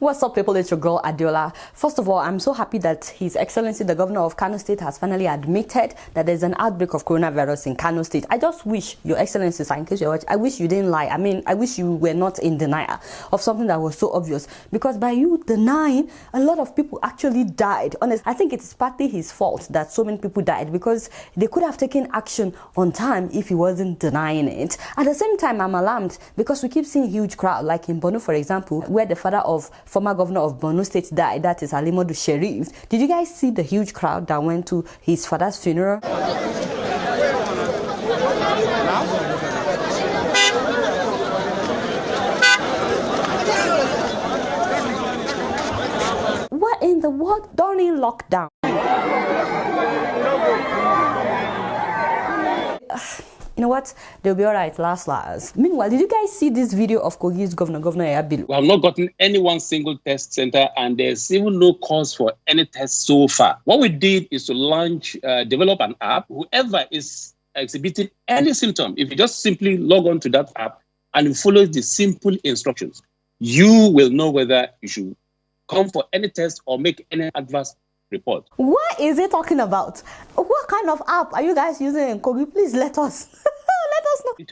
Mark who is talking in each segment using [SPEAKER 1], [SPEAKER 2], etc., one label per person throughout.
[SPEAKER 1] What's up, people? It's your girl Adiola. First of all, I'm so happy that His Excellency the Governor of Kano State has finally admitted that there's an outbreak of coronavirus in Kano State. I just wish, Your Excellency, in case you're watching, I wish you didn't lie. I mean, I wish you were not in denial of something that was so obvious. Because by you denying, a lot of people actually died. Honestly, I think it's partly his fault that so many people died because they could have taken action on time if he wasn't denying it. At the same time, I'm alarmed because we keep seeing huge crowd, like in Borno, for example, where the father of former governor of Borno State died, that is Alimodu Sheriff. Did you guys see the huge crowd that went to his father's funeral? What in the world? During lockdown. You know what? They'll be all right, last. Meanwhile, did you guys see this video of Kogi's Governor Eyabilu?
[SPEAKER 2] We have not gotten any one single test center, and there's even no cause for any tests so far. What we did is to develop an app. Whoever is exhibiting any symptom, if you just simply log on to that app and you follow the simple instructions, you will know whether you should come for any test or make any adverse report.
[SPEAKER 1] What is he talking about? What kind of app are you guys using? Kogi, please let us know.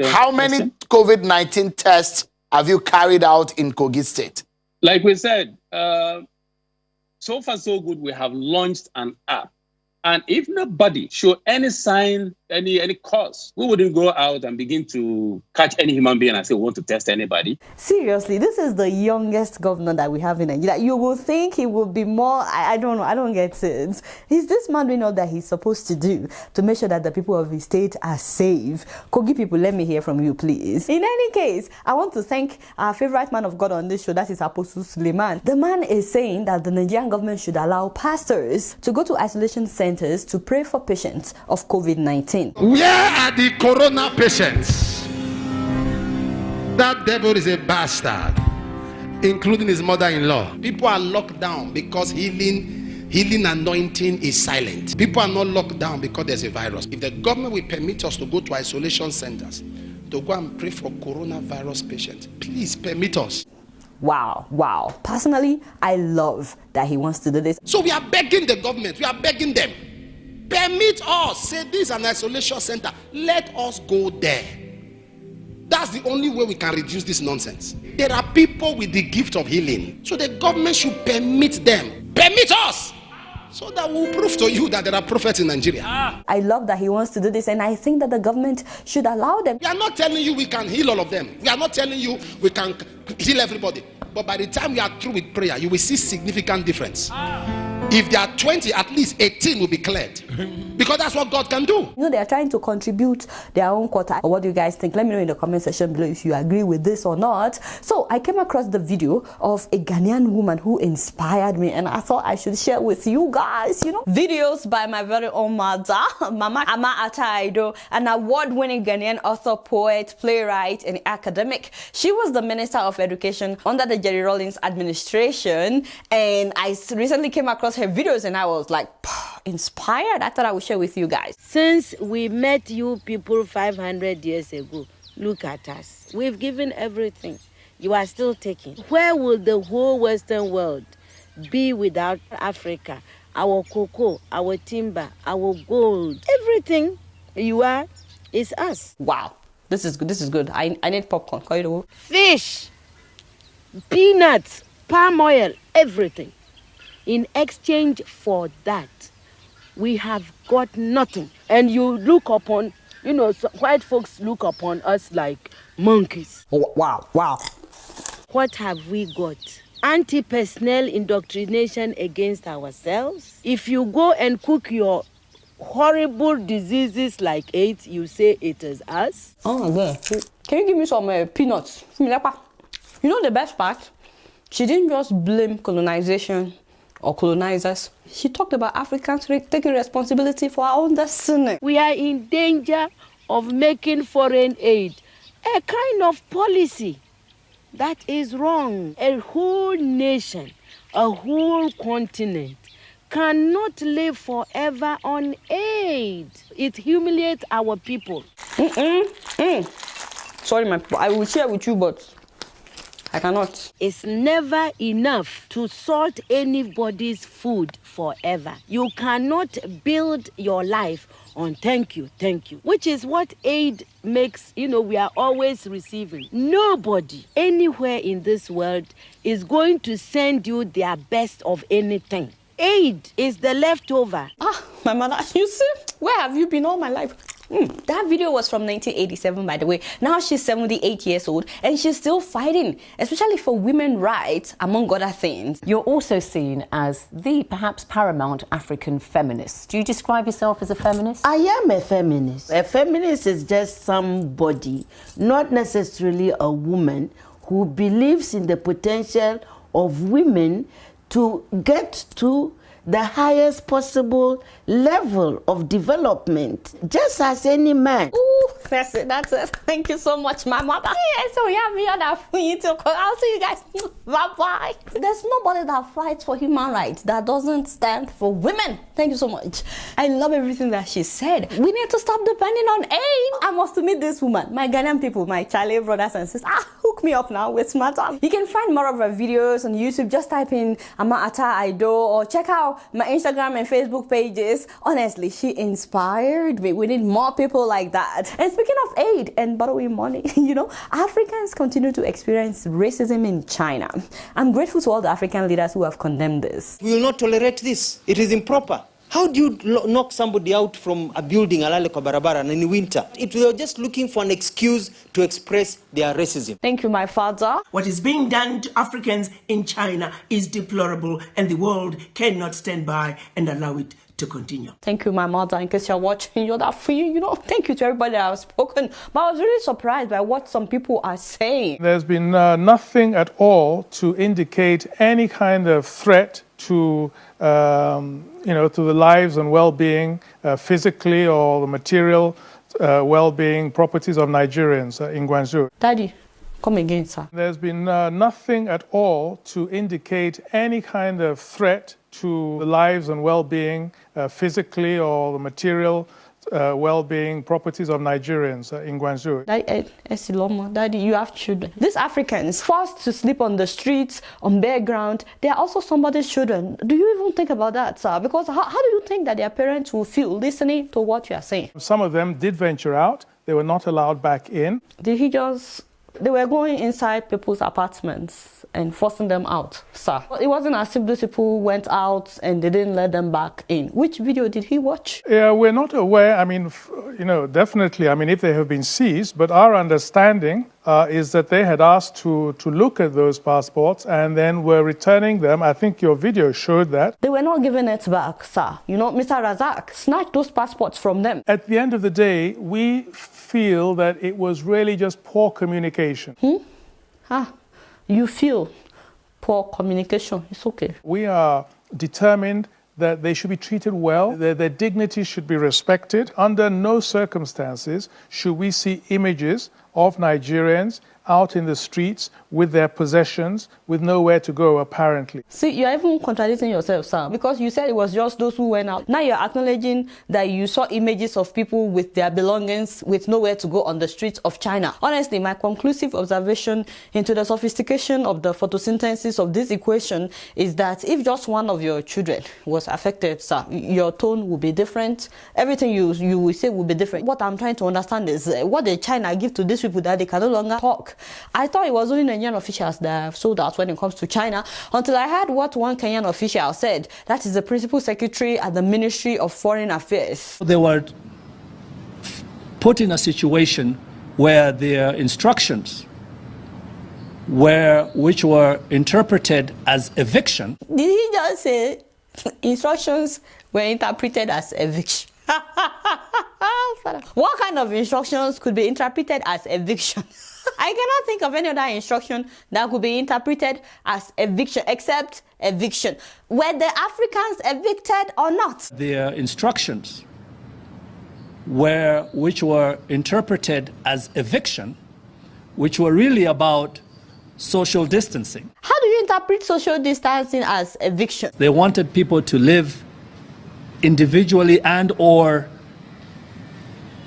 [SPEAKER 3] How many COVID-19 tests have you carried out in Kogi State?
[SPEAKER 2] Like we said, so far so good. We have launched an app. And if nobody show any sign, any cause, we wouldn't go out and begin to catch any human being and say we want to test anybody.
[SPEAKER 1] Seriously, this is the youngest governor that we have in Nigeria. You will think he will be more, I don't know, I don't get it. Is this man doing all that he's supposed to do to make sure that the people of his state are safe? Kogi people, let me hear from you, please. In any case, I want to thank our favorite man of God on this show, that is Apostle Suleiman. The man is saying that the Nigerian government should allow pastors to go to isolation centers to pray for patients of COVID-19.
[SPEAKER 4] Where are the corona patients? That devil is a bastard, including his mother-in-law. People are locked down because healing anointing is silent. People are not locked down because there's a virus. If the government will permit us to go to isolation centers to go and pray for coronavirus patients, please permit us.
[SPEAKER 1] Wow. Personally, I love that he wants to do this.
[SPEAKER 4] So we are begging the government, we are begging them, permit us. Say this is an isolation center. Let us go there. That's the only way we can reduce this nonsense. There are people with the gift of healing. So the government should permit them. Permit us. So that we'll prove to you that there are prophets in Nigeria.
[SPEAKER 1] I love that he wants to do this, and I think that the government should allow them.
[SPEAKER 4] We are not telling you we can heal all of them. We are not telling you we can heal everybody. But by the time we are through with prayer, you will see significant difference. If there are 20, at least 18 will be cleared. Because that's what God can do.
[SPEAKER 1] You know, they are trying to contribute their own quota. What do you guys think? Let me know in the comment section below if you agree with this or not. So I came across the video of a Ghanaian woman who inspired me, and I thought I should share with you guys, you know. Videos by my very own mother, Mama Ama Ataido, an award-winning Ghanaian author, poet, playwright, and academic. She was the Minister of Education under the Jerry Rawlings administration, and I recently came across her videos and I was like inspired. I thought I would share with you guys.
[SPEAKER 5] Since we met you people 500 years ago, look at us. We've given everything. You are still taking. Where will the whole Western world be without Africa? Our cocoa, our timber, our gold, everything you are is us.
[SPEAKER 1] Wow, this is good. I need popcorn.
[SPEAKER 5] Fish, peanuts, palm oil, everything. In exchange for that, we have got nothing. And you look upon, you know, white folks look upon us like monkeys.
[SPEAKER 1] Wow.
[SPEAKER 5] What have we got? Anti-personnel indoctrination against ourselves. If you go and cook your horrible diseases like AIDS, you say it is us.
[SPEAKER 1] Oh my God. Can you give me some peanuts? You know the best part? She didn't just blame colonization or colonizers. She talked about Africans taking responsibility for our own destiny.
[SPEAKER 5] We are in danger of making foreign aid a kind of policy that is wrong. A whole nation, a whole continent cannot live forever on aid. It humiliates our people.
[SPEAKER 1] Sorry, my people. I will share with you, but I cannot.
[SPEAKER 5] It's never enough to salt anybody's food forever. You cannot build your life on thank you, which is what aid makes, we are always receiving. Nobody anywhere in this world is going to send you their best of anything. Aid is the leftover.
[SPEAKER 1] My mother, you see, where have you been all my life? That video was from 1987, by the way. Now she's 78 years old and she's still fighting, especially for women's rights, among other things.
[SPEAKER 6] You're also seen as the perhaps paramount African feminist. Do you describe yourself as a feminist?
[SPEAKER 5] I am a feminist. A feminist is just somebody, not necessarily a woman, who believes in the potential of women to get to the highest possible level of development, just as any man.
[SPEAKER 1] Ooh, that's it. Thank you so much, my mother. Yeah, so yeah, me and I'll see you guys. Bye-bye. There's nobody that fights for human rights that doesn't stand for women. Thank you so much. I love everything that she said. We need to stop depending on aid. I must meet this woman. My Ghanaian people, my Charlie brothers and sisters, hook me up now with Smarter. You can find more of her videos on YouTube. Just type in Ama-Ata Aido or check out my Instagram and Facebook pages. Honestly, she inspired me. We need more people like that. And speaking of aid and borrowing money, Africans continue to experience racism in China. I'm grateful to all the African leaders who have condemned this.
[SPEAKER 7] We will not tolerate this. It is improper. How do you knock somebody out from a building, alale kwa barabara, and in winter? It was just looking for an excuse to express their racism.
[SPEAKER 1] Thank you, my father.
[SPEAKER 8] What is being done to Africans in China is deplorable, and the world cannot stand by and allow it to continue.
[SPEAKER 1] Thank you, my mother. In case you're watching, you're that free, Thank you to everybody that has spoken. But I was really surprised by what some people are saying.
[SPEAKER 9] There's been nothing at all to indicate any kind of threat to to the lives and well-being, physically or the material well-being properties of Nigerians in Guangzhou.
[SPEAKER 1] Daddy, come again, sir.
[SPEAKER 9] There's been nothing at all to indicate any kind of threat to the lives and well-being, physically or the material well-being properties of Nigerians in Guangzhou.
[SPEAKER 1] Daddy, you have children. These Africans forced to sleep on the streets, on bare ground, they are also somebody's children. Do you even think about that, sir? Because how do you think that their parents will feel listening to what you are saying?
[SPEAKER 9] Some of them did venture out. They were not allowed back in.
[SPEAKER 1] They were going inside people's apartments and forcing them out, sir. It wasn't as if these people went out and they didn't let them back in. Which video did he watch?
[SPEAKER 9] Yeah, we're not aware. Definitely, if they have been seized, but our understanding is that they had asked to look at those passports and then were returning them. I think your video showed that.
[SPEAKER 1] They were not giving it back, sir. Mr. Razak snatched those passports from them.
[SPEAKER 9] At the end of the day, we feel that it was really just poor communication.
[SPEAKER 1] You feel poor communication. It's okay.
[SPEAKER 9] We are determined that they should be treated well, their dignity should be respected. Under no circumstances should we see images of Nigerians out in the streets with their possessions, with nowhere to go, apparently.
[SPEAKER 1] See, you're even contradicting yourself, sir, because you said it was just those who went out. Now you're acknowledging that you saw images of people with their belongings with nowhere to go on the streets of China. Honestly, my conclusive observation into the sophistication of the photosynthesis of this equation is that if just one of your children was affected, sir, your tone will be different. Everything you will say will be different. What I'm trying to understand is what did China give to these people that they can no longer talk? I thought it was only Nigerian officials that have sold out when it comes to China, until I heard what one Kenyan official said. That is the principal secretary at the Ministry of Foreign Affairs.
[SPEAKER 10] They were put in a situation where their instructions which were interpreted as eviction.
[SPEAKER 1] Did he just say instructions were interpreted as eviction? What kind of instructions could be interpreted as eviction? I cannot think of any other instruction that could be interpreted as eviction except eviction. Were the Africans evicted or not?
[SPEAKER 10] Their instructions which were interpreted as eviction, which were really about social distancing.
[SPEAKER 1] How do you interpret social distancing as eviction?
[SPEAKER 10] They wanted people to live individually and or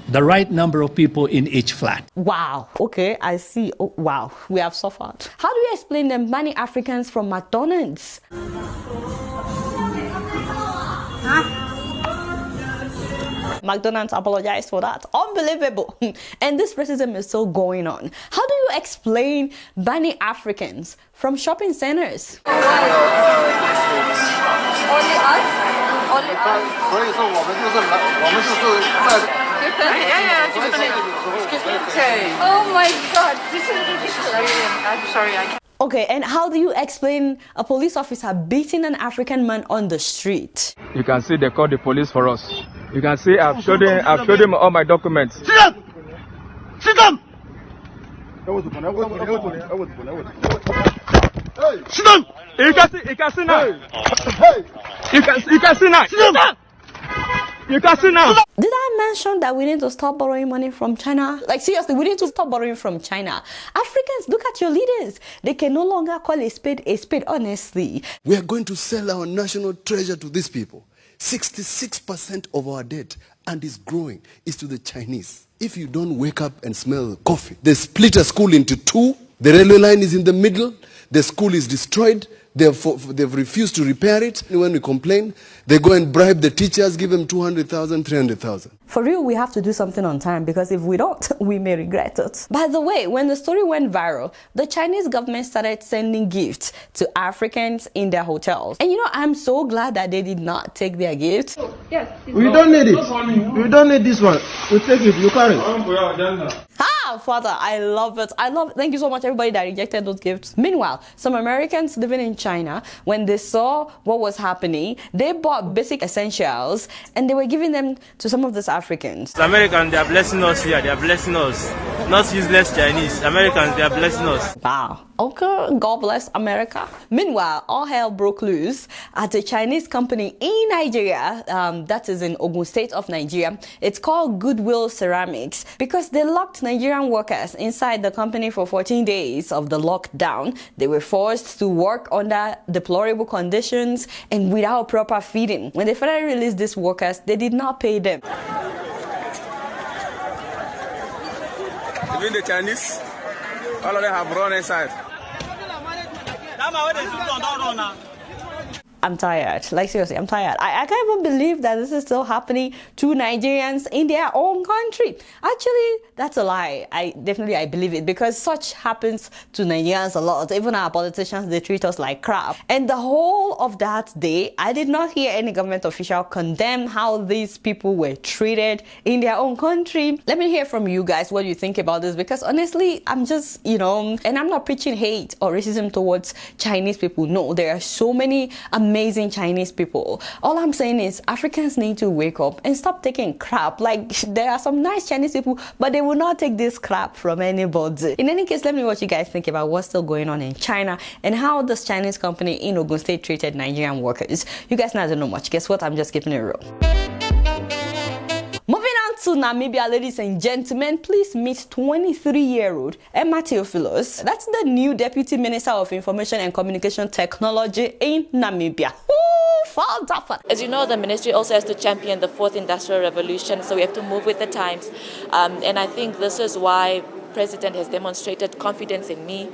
[SPEAKER 10] the right number of people in each flat.
[SPEAKER 1] Wow. Okay, I see. Oh, wow. We have suffered. How do you explain the many Africans from McDonald's? McDonald's apologized for that. Unbelievable. And this racism is still going on. How do you explain banning Africans from shopping centers?
[SPEAKER 11] Only us? Only us? Oh my God, this is ridiculous. I'm sorry, I can't.
[SPEAKER 1] Okay, and how do you explain a police officer beating an African man on the street?
[SPEAKER 12] You can see they called the police for us. You can see I've showed them all my documents.
[SPEAKER 13] Sit down! Sit down! Sit down!
[SPEAKER 12] You can see now. You can see now.
[SPEAKER 13] Sit down!
[SPEAKER 12] You can see now.
[SPEAKER 1] Did I mention that we need to stop borrowing money from China? Like seriously, we need to stop borrowing from China. Africans, look at your leaders. They can no longer call a spade, honestly.
[SPEAKER 14] We are going to sell our national treasure to these people. 66% of our debt, and it's growing, is to the Chinese. If you don't wake up and smell coffee, they split a school into two. The railway line is in the middle. The school is destroyed. They've refused to repair it. When we complain, they go and bribe the teachers, give them 200,000, 300,000.
[SPEAKER 1] For real, we have to do something on time because if we don't, we may regret it. By the way, when the story went viral, the Chinese government started sending gifts to Africans in their hotels. And you know, I'm so glad that they did not take their gifts.
[SPEAKER 11] Yes.
[SPEAKER 13] We don't need it. We don't need this one. We take it. You carry.
[SPEAKER 1] Ah, Father, I love it. I love it. Thank you so much, everybody that rejected those gifts. Meanwhile, some Americans living in China, when they saw what was happening, they bought basic essentials and they were giving them to some of these Africans.
[SPEAKER 15] The Americans, they are blessing us here. They are blessing us. Not useless Chinese. Americans, they are blessing us.
[SPEAKER 1] Wow. Okay, God bless America. Meanwhile, all hell broke loose at a Chinese company in Nigeria, that is in Ogun State of Nigeria. It's called Goodwill Ceramics because they locked Nigerian workers inside the company for 14 days of the lockdown. They were forced to work under deplorable conditions and without proper feeding. When they finally released these workers, they did not pay them.
[SPEAKER 15] Even the Chinese, all of them have run inside.
[SPEAKER 1] I'm tired. Like seriously, I'm tired. I can't even believe that this is still happening to Nigerians in their own country. Actually, that's a lie. I believe it because such happens to Nigerians a lot. Even our politicians, they treat us like crap. And the whole of that day, I did not hear any government official condemn how these people were treated in their own country. Let me hear from you guys what you think about this because honestly, I'm just, and I'm not preaching hate or racism towards Chinese people. No, there are so many amazing Chinese people. All I'm saying is Africans need to wake up and stop taking crap. Like there are some nice Chinese people, but they will not take this crap from anybody. In any case, let me know what you guys think about what's still going on in China and how this Chinese company in Ogun State treated Nigerian workers. You guys know I don't know much. Guess what? I'm just keeping it real. Moving on to Namibia, ladies and gentlemen, please meet 23-year-old Emma Theophilus. That's the new Deputy Minister of Information and Communication Technology in Namibia.
[SPEAKER 16] As you know, the ministry also has to champion the 4th Industrial Revolution, so we have to move with the times. And I think this is why President has demonstrated confidence in me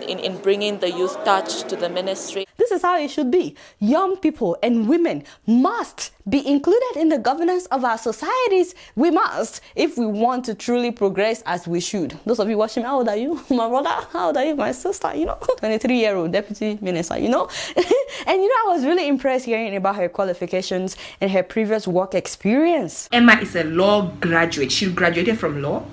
[SPEAKER 16] in bringing the youth touch to the ministry.
[SPEAKER 1] This is how it should be. Young people and women must be included in the governance of our societies. We must, if we want to truly progress as we should. Those of you watching, how old are you? My brother, how old are you? My sister, 23-year-old deputy minister, And I was really impressed hearing about her qualifications and her previous work experience.
[SPEAKER 17] Emma is a law graduate. She graduated from law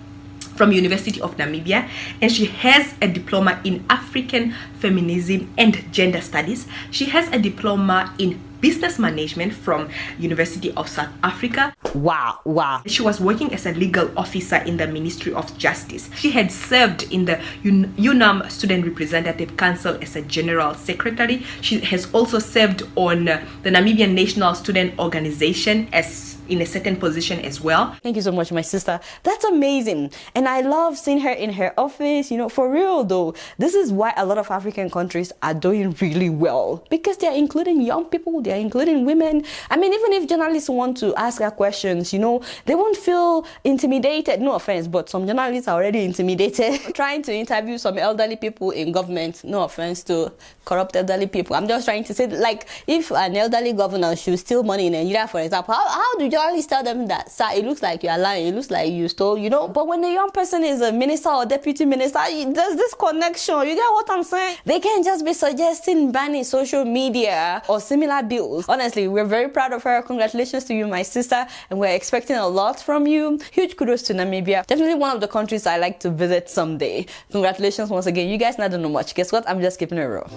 [SPEAKER 17] from University of Namibia, and she has a diploma in African feminism and gender studies. She has a diploma in business management from University of South Africa.
[SPEAKER 1] Wow.
[SPEAKER 17] She was working as a legal officer in the Ministry of Justice. She had served in the UNAM Student Representative Council as a general secretary. She has also served on the Namibian National Student Organization as in a certain position as well.
[SPEAKER 1] Thank you so much, my sister. That's amazing. And I love seeing her in her office. You know, for real though, this is why a lot of African countries are doing really well, because they're including young people, they're including women. I mean, even if journalists want to ask her questions, you know, they won't feel intimidated. No offense, but some journalists are already intimidated trying to interview some elderly people in government. No offense to corrupt elderly people. I'm just trying to say, like, if an elderly governor should steal money in Nigeria, for example, how do journalists tell them that, sir, it looks like you are lying, it looks like you stole, you know? But when a young person is a minister or deputy minister, there's this connection. You get what I'm saying? They can't just be suggesting banning social media or similar bills. Honestly, we're very proud of her. Congratulations to you, my sister, and we're expecting a lot from you. Huge kudos to Namibia. Definitely one of the countries I like to visit someday. Congratulations once again. You guys not don't know much. Guess what? I'm just keeping it real.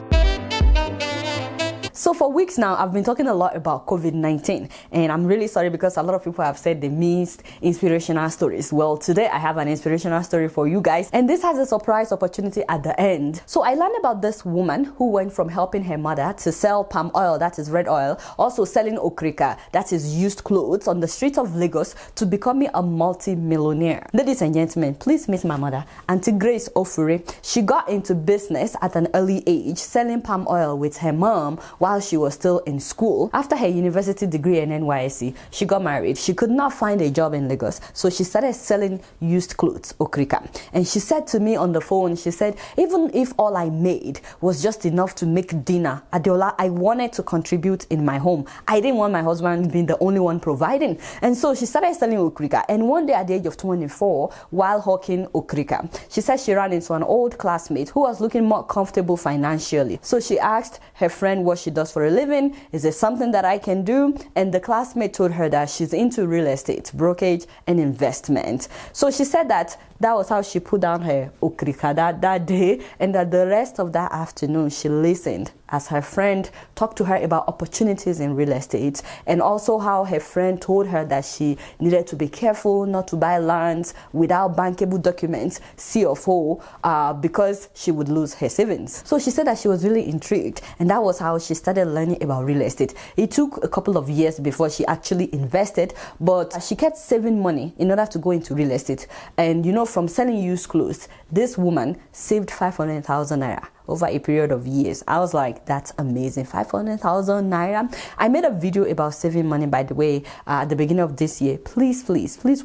[SPEAKER 1] So for weeks now, I've been talking a lot about COVID-19, and I'm really sorry because a lot of people have said they missed inspirational stories. Well, today I have an inspirational story for you guys, and this has a surprise opportunity at the end. So I learned about this woman who went from helping her mother to sell palm oil, that is red oil, also selling okrika, that is used clothes, on the streets of Lagos, to becoming a multi-millionaire. Ladies and gentlemen, please meet my mother, Auntie Grace Ofure. She got into business at an early age, selling palm oil with her mom while she was still in school. After her university degree in NYSC, she got married. She could not find a job in Lagos, so she started selling used clothes, okrika. And she said to me on the phone, she said, even if all I made was just enough to make dinner, Adeola, I wanted to contribute in my home. I didn't want my husband being the only one providing. And so she started selling okrika. And one day at the age of 24, while hawking okrika, she said she ran into an old classmate who was looking more comfortable financially. So she asked her friend what she does for a living. Is there something that I can do? And the classmate told her that she's into real estate, brokerage, and investment. So she said that was how she put down her okrika that day, and that the rest of that afternoon she listened as her friend talked to her about opportunities in real estate, and also how her friend told her that she needed to be careful not to buy lands without bankable documents, CFO, because she would lose her savings. So she said that she was really intrigued, and that was how she started learning about real estate. It took a couple of years before she actually invested, but she kept saving money in order to go into real estate. And you know, from selling used clothes, this woman saved 500,000 naira over a period of years. I was like, that's amazing. 500,000 naira. I made a video about saving money, by the way, at the beginning of this year. Please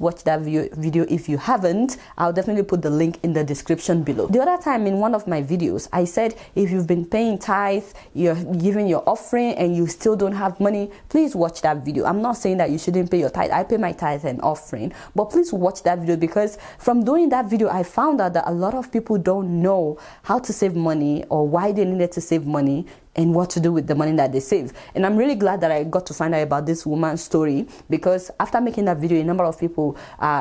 [SPEAKER 1] watch that video if you haven't. I'll definitely put the link in the description below. The other time in one of my videos, I said, if you've been paying tithe, you're giving your offering, and you still don't have money, please watch that video. I'm not saying that you shouldn't pay your tithe. I pay my tithe and offering, but please watch that video, because from doing that video, I found out that a lot of people don't know how to save money, or why they needed to save money, and what to do with the money that they save. And I'm really glad that I got to find out about this woman's story, because after making that video, a number of people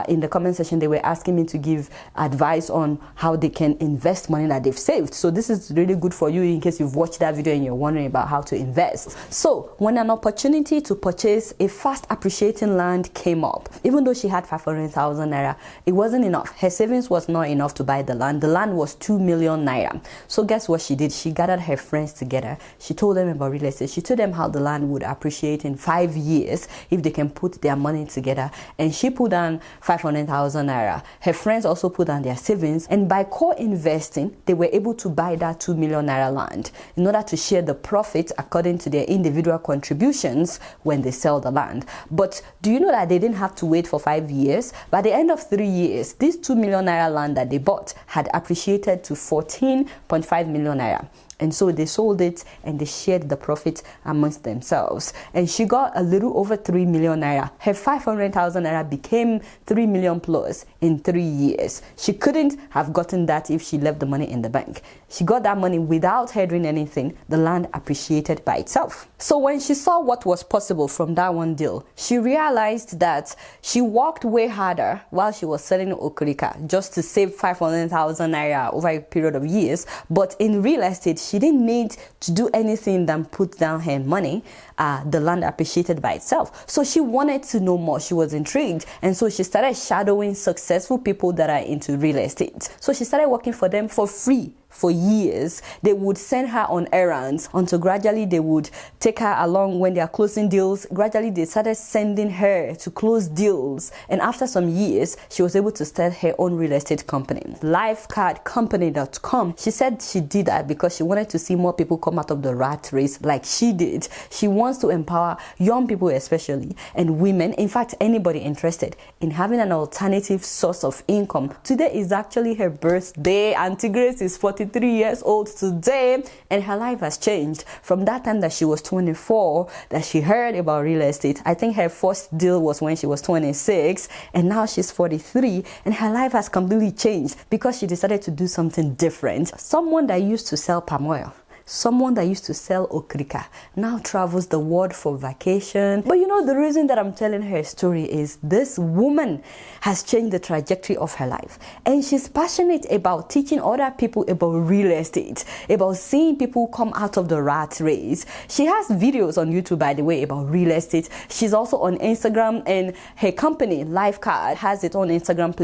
[SPEAKER 1] in the comment section, they were asking me to give advice on how they can invest money that they've saved. So this is really good for you in case you've watched that video and you're wondering about how to invest. So when an opportunity to purchase a fast appreciating land came up, even though she had 500,000 naira, it wasn't enough. Her savings was not enough to buy the land. The land was 2 million naira. So guess what she did? She gathered her friends together. She told them about real estate. She told them how the land would appreciate in 5 years if they can put their money together. And she put down 500,000 naira. Her friends also put down their savings. And by co-investing, they were able to buy that 2 million naira land in order to share the profit according to their individual contributions when they sell the land. But do you know that they didn't have to wait for 5 years? By the end of 3 years, this 2 million naira land that they bought had appreciated to 14.5 million naira. And so they sold it and they shared the profit amongst themselves. And she got a little over 3 million naira. Her 500,000 naira became 3 million plus in 3 years. She couldn't have gotten that if she left the money in the bank. She got that money without her doing anything. The land appreciated by itself. So when she saw what was possible from that one deal, she realized that she worked way harder while she was selling okrika just to save 500,000 naira over a period of years. But in real estate, she didn't need to do anything than put down her money. The land appreciated by itself. So she wanted to know more. She was intrigued. And so she started shadowing successful people that are into real estate. So she started working for them for free for years. They would send her on errands until gradually they would take her along when they are closing deals. Gradually they started sending her to close deals, and after some years she was able to start her own real estate company, lifecardcompany.com. She said she did that because she wanted to see more people come out of the rat race like she did. She wants to empower young people especially, and women, in fact anybody interested in having an alternative source of income. Today is actually her birthday. Auntie Grace is 43 years old today, and her life has changed from that time that she was 24 that she heard about real estate. I think her first deal was when she was 26, and now she's 43, and her life has completely changed because she decided to do something different. Someone that used to sell palm oil, someone that used to sell okrika, now travels the world for vacation. But you know, the reason that I'm telling her story is this woman has changed the trajectory of her life, and she's passionate about teaching other people about real estate, about seeing people come out of the rat race. She has videos on YouTube, by the way, about real estate. She's also on Instagram, and her company Lifecard has its own Instagram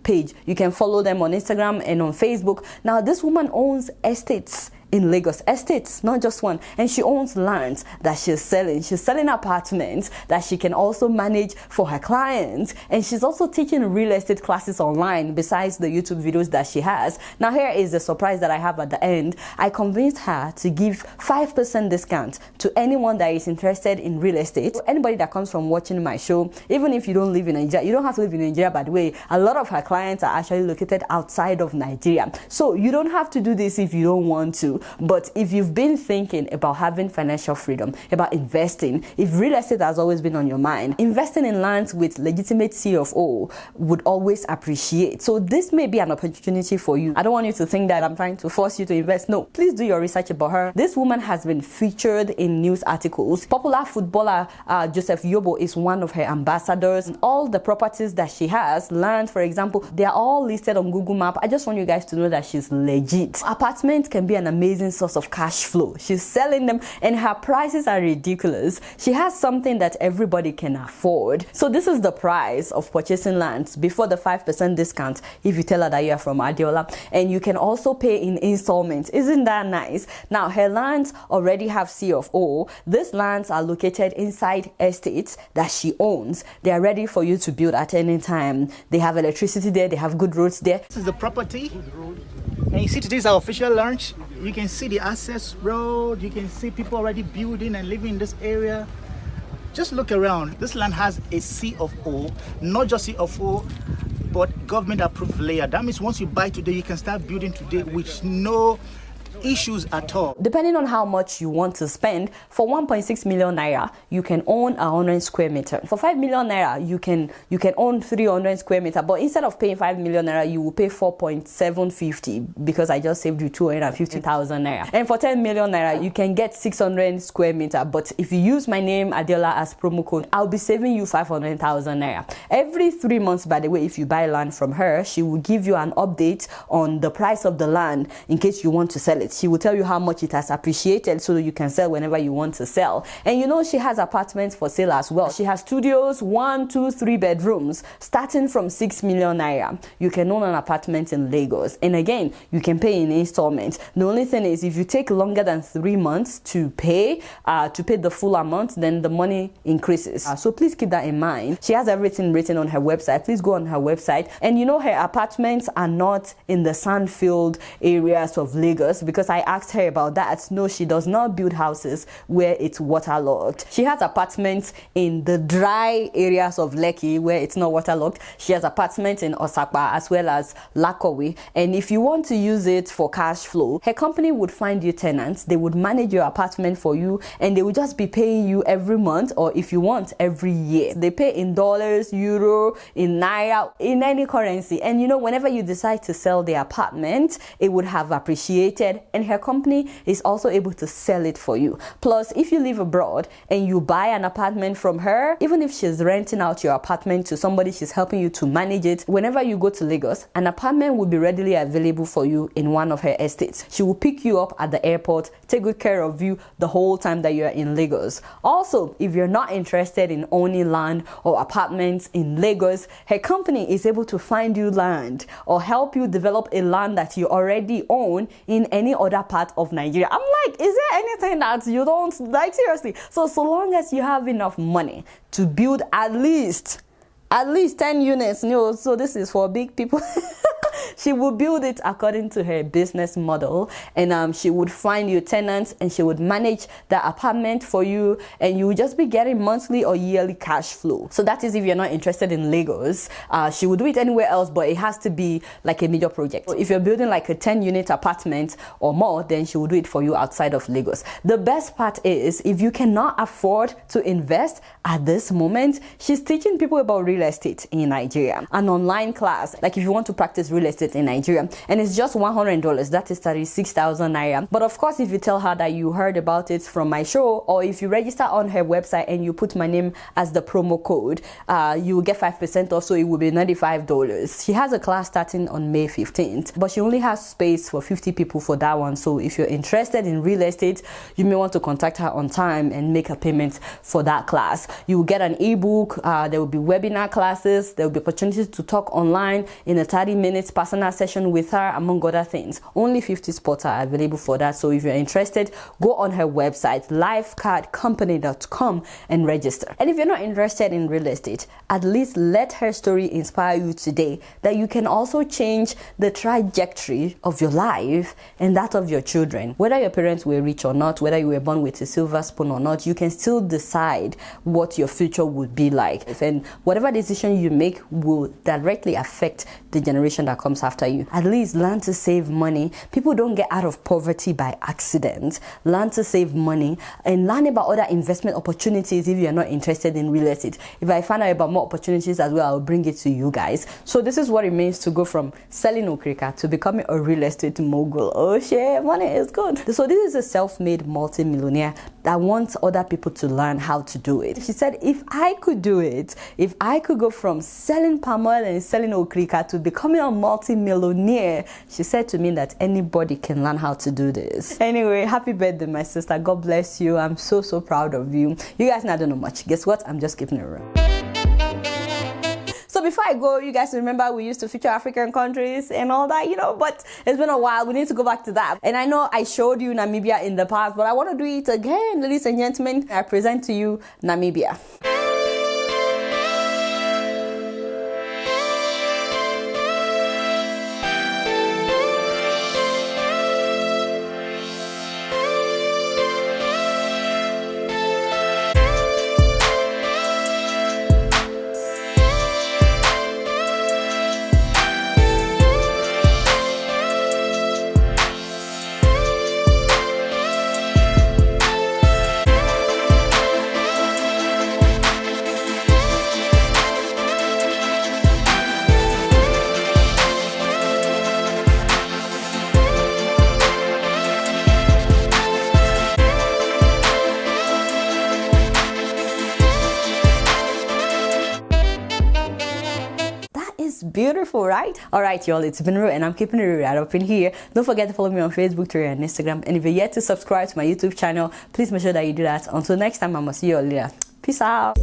[SPEAKER 1] page. You can follow them on Instagram and on Facebook. Now this woman owns estates in Lagos, estates, not just one, and she owns lands that she's selling. She's selling apartments that she can also manage for her clients, and she's also teaching real estate classes online besides the YouTube videos that she has. Now here is the surprise that I have at the end. I convinced her to give 5% discount to anyone that is interested in real estate. Anybody that comes from watching my show, even if you don't live in Nigeria, you don't have to live in Nigeria, by the way. A lot of her clients are actually located outside of Nigeria, so you don't have to do this if you don't want to. But if you've been thinking about having financial freedom, about investing, if real estate has always been on your mind, investing in lands with legitimate CFO would always appreciate. So this may be an opportunity for you. I don't want you to think that I'm trying to force you to invest. No, please do your research about her. This woman has been featured in news articles. Popular footballer Joseph Yobo is one of her ambassadors. All the properties that she has, land for example, they are all listed on Google Map. I just want you guys to know that she's legit. Apartments can be an amazing source of cash flow. She's selling them, and her prices are ridiculous. She has something that everybody can afford. So this is the price of purchasing lands before the 5% discount if you tell her that you are from Adiola, and you can also pay in installments. Isn't that nice? Now her lands already have CFO. These lands are located inside estates that she owns. They are ready for you to build at any time. They have electricity there, they have good roads there.
[SPEAKER 18] This is the property, and you see today is our official launch. You can see the access road, you can see people already building and living in this area. Just look around. This land has a CFO, not just CFO, but government approved layer. That means once you buy today, you can start building today with no issues at all.
[SPEAKER 1] Depending on how much you want to spend, for 1.6 million naira, you can own 100 square meter. For 5 million naira, you can own 300 square meter. But instead of paying 5 million naira, you will pay 4.750 because I just saved you 250,000 naira. And for 10 million naira, you can get 600 square meter. But if you use my name Adiola as promo code, I'll be saving you 500,000 naira. Every 3 months, by the way, if you buy land from her, she will give you an update on the price of the land in case you want to sell it. She will tell you how much it has appreciated so you can sell whenever you want to sell. And you know, she has apartments for sale as well. She has studios, 1, 2, 3 bedrooms, starting from 6 million naira. You can own an apartment in Lagos. And again, you can pay in installments. The only thing is, if you take longer than 3 months to pay the full amount, then the money increases. So please keep that in mind. She has everything written on her website. Please go on her website. And you know, her apartments are not in the sand-filled areas of Lagos, because I asked her about that. No, she does not build houses where it's waterlogged. She has apartments in the dry areas of Lekki where it's not waterlogged. She has apartments in Osakpa as well as Lakowe. And if you want to use it for cash flow, her company would find you tenants. They would manage your apartment for you, and they would just be paying you every month, or if you want, every year. They pay in dollars, euro, in naira, in any currency. And you know, whenever you decide to sell the apartment, it would have appreciated and her company is also able to sell it for you. Plus, if you live abroad and you buy an apartment from her, even if she's renting out your apartment to somebody, she's helping you to manage it, whenever you go to Lagos, an apartment will be readily available for you in one of her estates. She will pick you up at the airport, take good care of you the whole time that you're in Lagos. Also, if you're not interested in owning land or apartments in Lagos, her company is able to find you land or help you develop a land that you already own in any other part of Nigeria. I'm like, is there anything that you don't like? Seriously. So long as you have enough money to build at least 10 units, so this is for big people. She will build it according to her business model, and she would find you tenants, and she would manage the apartment for you, and you would just be getting monthly or yearly cash flow. So that is if you're not interested in Lagos. She would do it anywhere else, but it has to be like a major project. So if you're building like a 10-unit apartment or more, then she will do it for you outside of Lagos. The best part is, if you cannot afford to invest at this moment, she's teaching people about real estate in Nigeria. An online class, like if you want to practice real estate in Nigeria, and it's just $100. That is 36,000 naira. But of course, if you tell her that you heard about it from my show, or if you register on her website and you put my name as the promo code, you will get 5% off, so it will be $95. She has a class starting on May 15th, but she only has space for 50 people for that one. So if you're interested in real estate, you may want to contact her on time and make a payment for that class. You will get an ebook, there will be webinar classes, there will be opportunities to talk online in a 30 minutes personal session with her, among other things. Only 50 spots are available for that. So if you're interested, go on her website, lifecardcompany.com, and register. And if you're not interested in real estate, at least let her story inspire you today, that you can also change the trajectory of your life and that of your children. Whether your parents were rich or not, whether you were born with a silver spoon or not, you can still decide what your future would be like. And whatever decision you make will directly affect the generation that comes after you. At least learn to save money. People don't get out of poverty by accident. Learn to save money and learn about other investment opportunities if you're not interested in real estate. If I find out about more opportunities as well, I'll bring it to you guys. So this is what it means to go from selling okrika to becoming a real estate mogul. Oh shit, money is good. So this is a self-made multi-millionaire that wants other people to learn how to do it. She said, if I could do it, if I could go from selling palm oil and selling okrika to becoming a multi-millionaire, she said to me that anybody can learn how to do this. Anyway, happy birthday, my sister. God bless you. I'm so proud of you. You guys know I don't know much. Guess what? I'm just keeping it real. So before I go, you guys remember we used to feature African countries and all that, but it's been a while. We need to go back to that. And I know I showed you Namibia in the past, but I want to do it again. Ladies and gentlemen, I present to you Namibia. Beautiful, right? All right, y'all, it's been real, and I'm keeping it real right up in here. Don't forget to follow me on Facebook, Twitter, and Instagram. And if you're yet to subscribe to my YouTube channel, please make sure that you do that. Until next time, I must see you all later. Peace out.